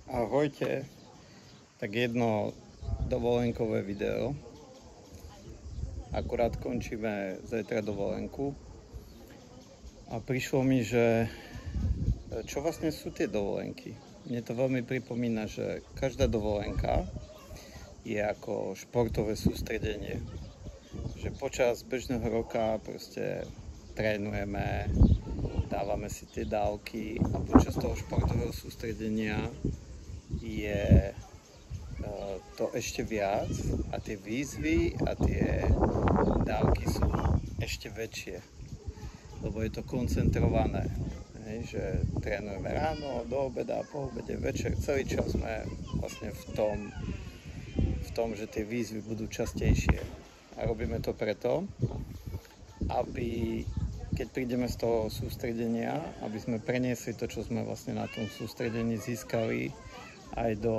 Ahojte, tak jedno dovolenkové video. Akurát končíme zajtra dovolenku a prišlo mi, že čo vlastne sú tie dovolenky. Mne to veľmi pripomína, že každá dovolenka je ako športové sústredenie. Že počas bežného roka proste trénujeme, dávame si tie dávky a počas toho športového sústredenia je to ešte viac a tie výzvy a tie dávky sú ešte väčšie, lebo je to koncentrované, že trénujeme ráno, do obeda, po obede, večer, celý čas sme vlastne v tom, že tie výzvy budú častejšie a robíme to preto, aby keď prídeme z toho sústredenia, aby sme preniesli to, čo sme vlastne na tom sústredení získali aj do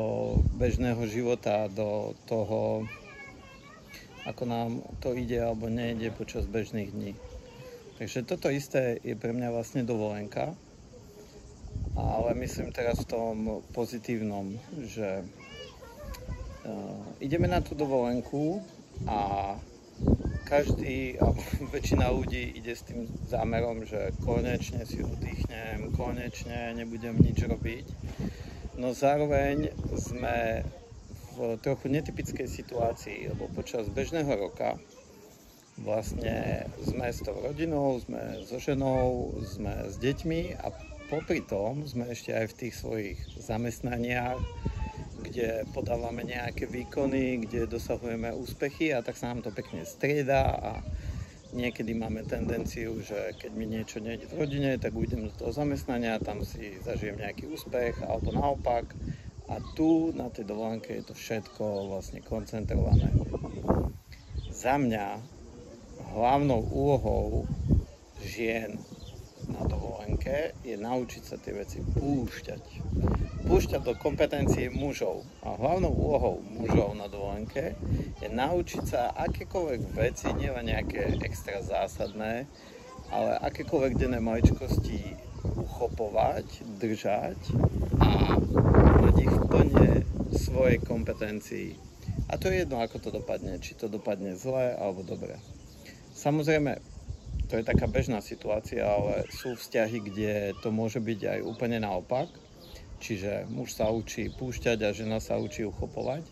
bežného života, do toho, ako nám to ide alebo nejde počas bežných dní. Takže toto isté je pre mňa vlastne dovolenka, ale myslím teraz v tom pozitívnom, že ideme na tú dovolenku a každý, alebo väčšina ľudí ide s tým zámerom, že konečne si oddychnem, konečne nebudem nič robiť. No zároveň sme v trochu netypickej situácii, lebo počas bežného roka vlastne sme s tou rodinou, sme so ženou, sme s deťmi a popri tom sme ešte aj v tých svojich zamestnaniach, kde podávame nejaké výkony, kde dosahujeme úspechy a tak sa nám to pekne strieda a niekedy máme tendenciu, že keď mi niečo nejde v rodine, tak ujdem do toho zamestnania, tam si zažijem nejaký úspech, alebo naopak. A tu na tej dovolenke je to všetko vlastne koncentrované. Za mňa hlavnou úlohou žien na dovolenke je naučiť sa tie veci púšťať do kompetencie mužov. A hlavnou úlohou mužov na dovolenke je naučiť sa akékoľvek veci, nielen nejaké extra zásadné, ale akékoľvek denné maličkosti uchopovať, držať a mať ich plne svojej kompetencii. A to je jedno, ako to dopadne, či to dopadne zle alebo dobre. Samozrejme, to je taká bežná situácia, ale sú vzťahy, kde to môže byť aj úplne naopak. Čiže muž sa učí púšťať a žena sa učí uchopovať.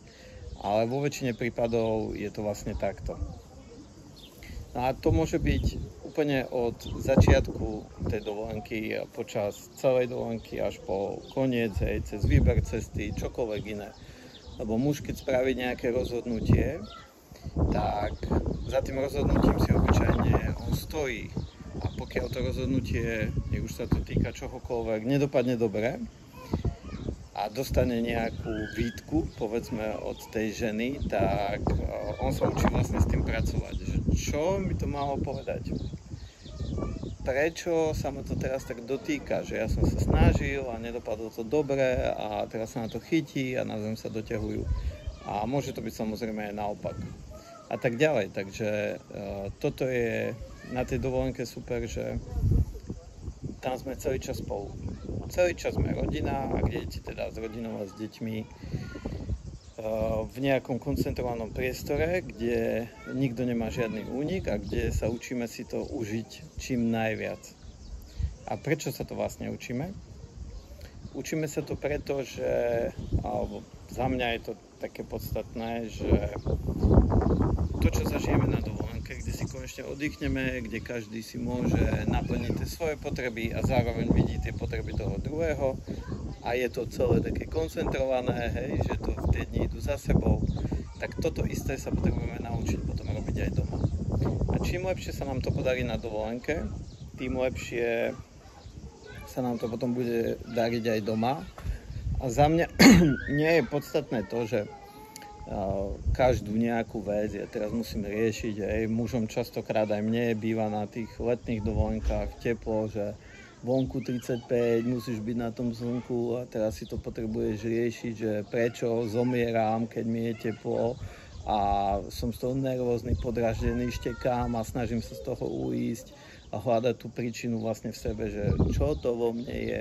Ale vo väčšine prípadov je to vlastne takto. No a to môže byť úplne od začiatku tej dovolenky a počas celej dovolenky až po koniec, cez výber cesty, čokoľvek iné. Lebo muž, keď spraví nejaké rozhodnutie, tak za tým rozhodnutím si obyčajne on stojí. A pokiaľ to rozhodnutie, nech už sa to týka čohokoľvek, nedopadne dobre a dostane nejakú výtku, povedzme, od tej ženy, tak on sa učí vlastne s tým pracovať. Že čo mi to malo povedať? Prečo sa ma to teraz tak dotýka? Že ja som sa snažil a nedopadlo to dobre a teraz sa na to chytí a na zem sa doťahujú. A môže to byť samozrejme aj naopak. A tak ďalej. Takže toto je na tej dovolenke super, že tam sme celý čas spolu. Celý čas sme rodina a kde deti teda s rodinou a s deťmi v nejakom koncentrovanom priestore, kde nikto nemá žiadny únik a kde sa učíme si to užiť čím najviac. A prečo sa to vlastne učíme? Učíme sa to preto, že alebo za mňa je to také podstatné, že to, čo zažijeme na dovolenke, kde si konečne oddychneme, kde každý si môže naplniť tie svoje potreby a zároveň vidí tie potreby toho druhého a je to celé také koncentrované, hej, že to tie dni idú za sebou, tak toto isté sa potrebujeme naučiť potom robiť aj doma. A čím lepšie sa nám to podarí na dovolenke, tým lepšie sa nám to potom bude dariť aj doma. A za mňa nie je podstatné to, že každú nejakú vec ja teraz musím riešiť, mužom častokrát aj mne býva na tých letných dovolenkách teplo, že vonku 35, musíš byť na tom slnku a teraz si to potrebuješ riešiť, že prečo zomieram, keď mi je teplo a som z toho nervózny, podráždený, štekám a snažím sa z toho uísť a hľadať tú príčinu vlastne v sebe, že čo to vo mne je.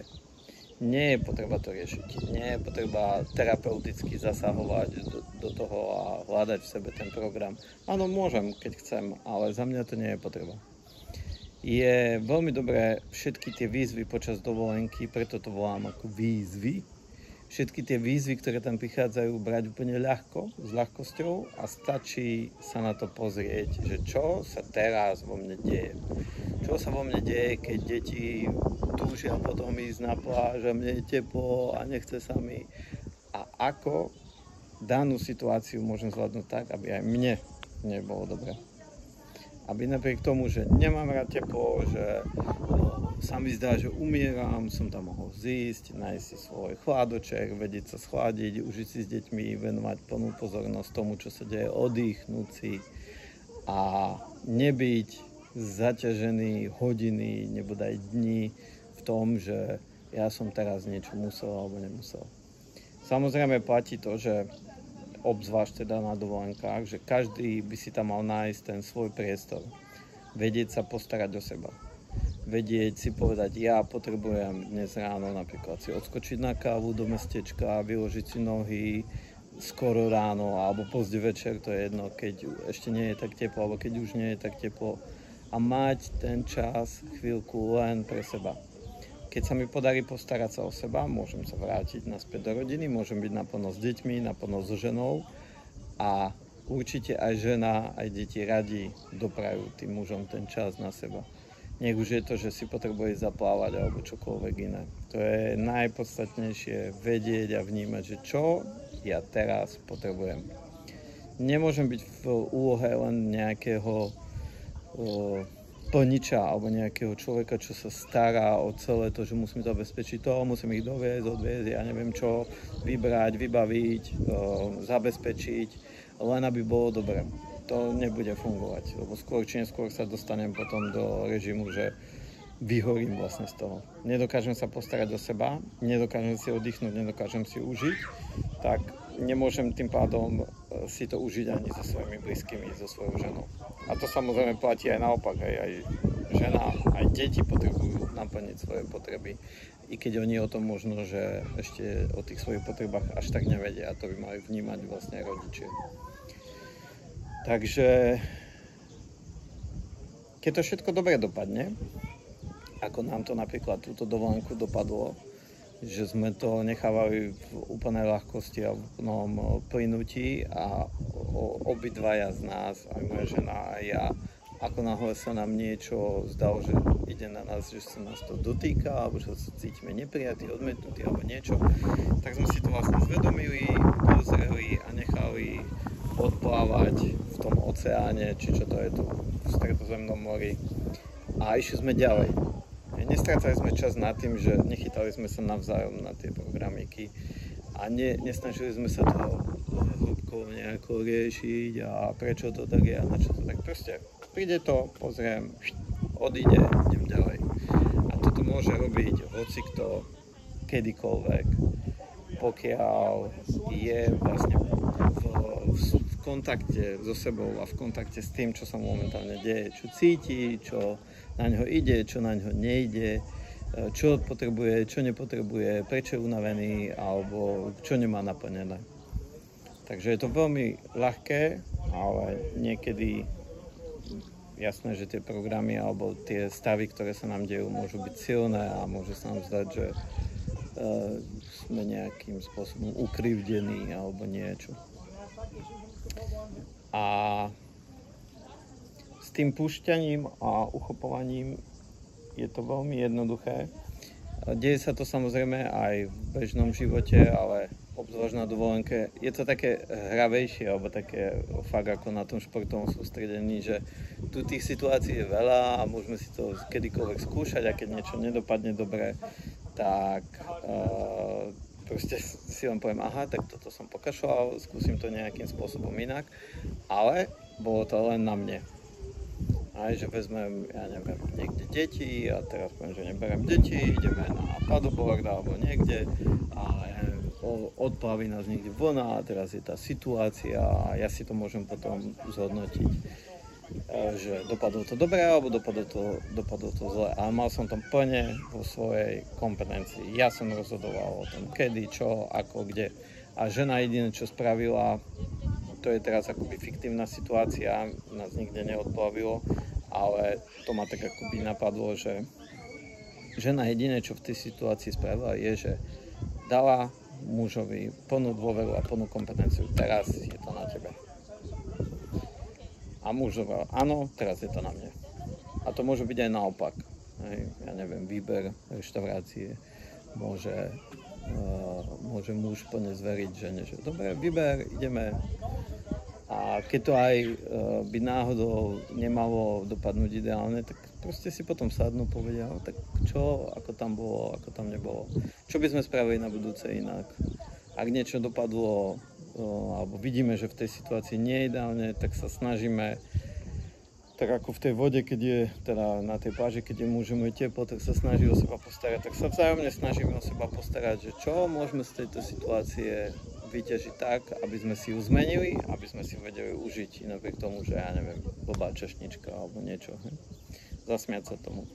Nie je potreba to riešiť. Nie je potreba terapeuticky zasahovať do toho a hľadať v sebe ten program. Áno, môžem, keď chcem, ale za mňa to nie je potreba. Je veľmi dobré všetky tie výzvy počas dovolenky, preto to volám ako výzvy. Všetky tie výzvy, ktoré tam prichádzajú, brať úplne ľahko, s ľahkosťou a stačí sa na to pozrieť, že čo sa teraz vo mne deje. Čo sa vo mne deje, keď deti túžia potom ísť na pláž a mne je teplo a nechce sa mi. A ako danú situáciu môžem zvládnuť tak, aby aj mne nebolo dobre. Aby napriek tomu, že nemám rád teplo, že sa mi zdá, že umieram, som tam mohol zísť, nájsť si svoj chládoček, vedieť sa schladiť, užiť si s deťmi, venovať plnú pozornosť tomu, čo sa deje, oddychnúť si a nebyť zaťažený hodiny, nebodaj dní v tom, že ja som teraz niečo musel alebo nemusel. Samozrejme platí to, že obzvlášť teda na dovolenkách, že každý by si tam mal nájsť ten svoj priestor. Vedieť sa postarať o seba. Vedieť si povedať, ja potrebujem dnes ráno napríklad si odskočiť na kávu do mestečka, vyložiť si nohy skoro ráno alebo pozde večer, to je jedno, keď ešte nie je tak teplo alebo keď už nie je tak teplo a mať ten čas, chvíľku len pre seba. Keď sa mi podarí postarať sa o seba, môžem sa vrátiť naspäť do rodiny, môžem byť naplno s deťmi, naplno so ženou a určite aj žena, aj deti radi doprajú tým mužom ten čas na seba. Nech už je to, že si potrebuje zaplávať alebo čokoľvek iné. To je najpodstatnejšie vedieť a vnímať, že čo ja teraz potrebujem. Nemôžem byť v úlohe len nejakého plniča alebo nejakého človeka, čo sa stará o celé to, že musím zabezpečiť to, musím ich odviezť, ja neviem čo, vybrať, vybaviť, zabezpečiť, len aby bolo dobre. To nebude fungovať, lebo skôr či neskôr sa dostanem potom do režimu, že vyhorím vlastne z toho. Nedokážem sa postarať o seba, nedokážem si oddychnúť, nedokážem si užiť, tak nemôžem tým pádom si to užiť ani so svojimi blízkymi, so svojou ženou. A to samozrejme platí aj naopak, aj žena, aj deti potrebujú naplniť svoje potreby, i keď oni o tom možno, že ešte o tých svojich potrebách až tak nevedia, a to by mali vnímať vlastne rodičia. Takže keď to všetko dobre dopadne, ako nám to napríklad túto dovolenku dopadlo, že sme to nechávali v úplnej ľahkosti a v plnom plynutí a obidvaja z nás, aj moja žena, aj ja, ako náhle sa nám niečo zdalo, že ide na nás, že sa nás to dotýka, alebo že sa cítime neprijatí, odmietnutí, alebo niečo, tak sme si to vlastne zvedomili, pozreli a nechali odplávať v tom oceáne, či čo to je tu v Stredozemnom mori. A išli sme ďalej. Nestrácali sme čas nad tým, že nechytali sme sa navzájom na tie programiky a nesnažili sme sa to hĺbkovo nejako riešiť a prečo to tak je a na čo to tak. Proste príde to, pozriem, odíde, idem ďalej. A toto môže robiť hocikto, kedykoľvek, pokiaľ je vlastne v kontakte so sebou a v kontakte s tým, čo sa momentálne deje, čo cíti, čo na ňo ide, čo na ňo nejde, čo potrebuje, čo nepotrebuje, prečo je unavený alebo čo nemá naplnené. Takže je to veľmi ľahké, ale niekedy jasné, že tie programy alebo tie stavy, ktoré sa nám dejú, môžu byť silné a môže sa nám zdať, že sme nejakým spôsobom ukrivdení alebo niečo. A s tým púšťaním a uchopovaním je to veľmi jednoduché. Deje sa to samozrejme aj v bežnom živote, ale obzvlášť na dovolenke. Je to také hravejšie, alebo také fakt ako na tom športovom sústredení, že tu tých situácií je veľa a môžeme si to kedykoľvek skúšať a keď niečo nedopadne dobre, tak proste si len poviem, aha, tak toto som pokašľal, skúsim to nejakým spôsobom inak, ale bolo to len na mne. Aj, že vezmem, ja neviem, niekde deti a teraz poviem, že neberiem deti, ideme na paddleboard alebo niekde a ja neviem, odplaví nás niekde vlna a teraz je tá situácia a ja si to môžem potom zhodnotiť. že dopadlo to dobre alebo dopadlo to zle. Ale mal som to plne vo svojej kompetencii. Ja som rozhodoval o tom, kedy, čo, ako, kde. A žena jediné, čo spravila, to je teraz akoby fiktívna situácia, nás nikde neodplavilo, ale to ma tak akoby napadlo, že žena jediné, čo v tej situácii spravila, je, že dala mužovi plnú dôveru a plnú kompetenciu. Teraz je to na tebe. A muž hovoril, áno, teraz je to na mne. A to môže byť aj naopak. Hej, ja neviem, výber reštaurácie môže muž plne zveriť žene, že dobre, výber, ideme. A keď to aj by náhodou nemalo dopadnúť ideálne, tak proste si potom sadnú, povedia, no, tak čo, ako tam bolo, ako tam nebolo. Čo by sme spravili na budúce inak. Ak niečo dopadlo, alebo vidíme, že v tej situácii nie je ideálne, tak sa snažíme, tak ako v tej vode, keď je, teda na tej pláži, keď je muž je teplo, tak sa snaží o seba postarať, tak sa vzájomne snažíme o seba postarať, že čo môžeme z tejto situácie vyťažiť tak, aby sme si ju zmenili, aby sme si vedeli užiť, napriek tomu, že ja neviem, blbá čašnička alebo niečo, zasmiať sa tomu.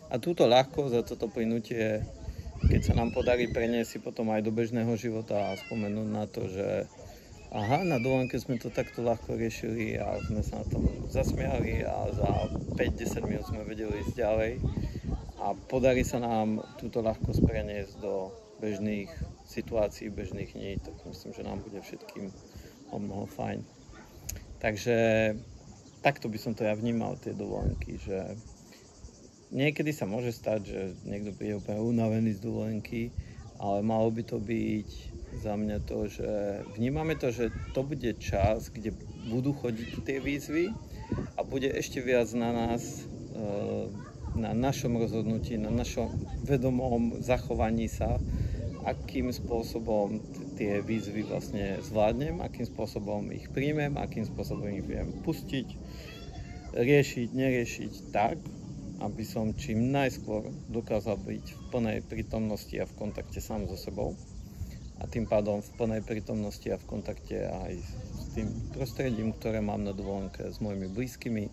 A túto ľahkosť a toto plynutie, keď sa nám podarí preniesť si potom aj do bežného života a spomenúť na to, že aha, na dovolenke sme to takto ľahko riešili a sme sa na tom zasmiali a za 5-10 minút sme vedeli ísť ďalej a podarí sa nám túto ľahkosť preniesť do bežných situácií, bežných dní, tak myslím, že nám bude všetkým o mnoho fajn. Takže takto by som to ja vnímal, tie dovolenky, že niekedy sa môže stať, že niekto bude úplne unavený z dovolenky, ale malo by to byť za mňa to, že vnímame to, že to bude čas, kde budú chodiť tie výzvy a bude ešte viac na nás, na našom rozhodnutí, na našom vedomom zachovaní sa, akým spôsobom tie výzvy vlastne zvládnem, akým spôsobom ich príjmem, akým spôsobom ich viem pustiť, riešiť, neriešiť tak, aby som čím najskôr dokázal byť v plnej prítomnosti a v kontakte sám so sebou a tým pádom v plnej prítomnosti a v kontakte aj s tým prostredím, ktoré mám na dovolenke, s mojimi blízkymi,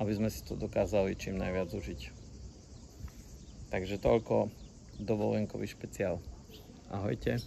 aby sme si to dokázali čím najviac užiť. Takže toľko dovolenkový špeciál. Ahojte.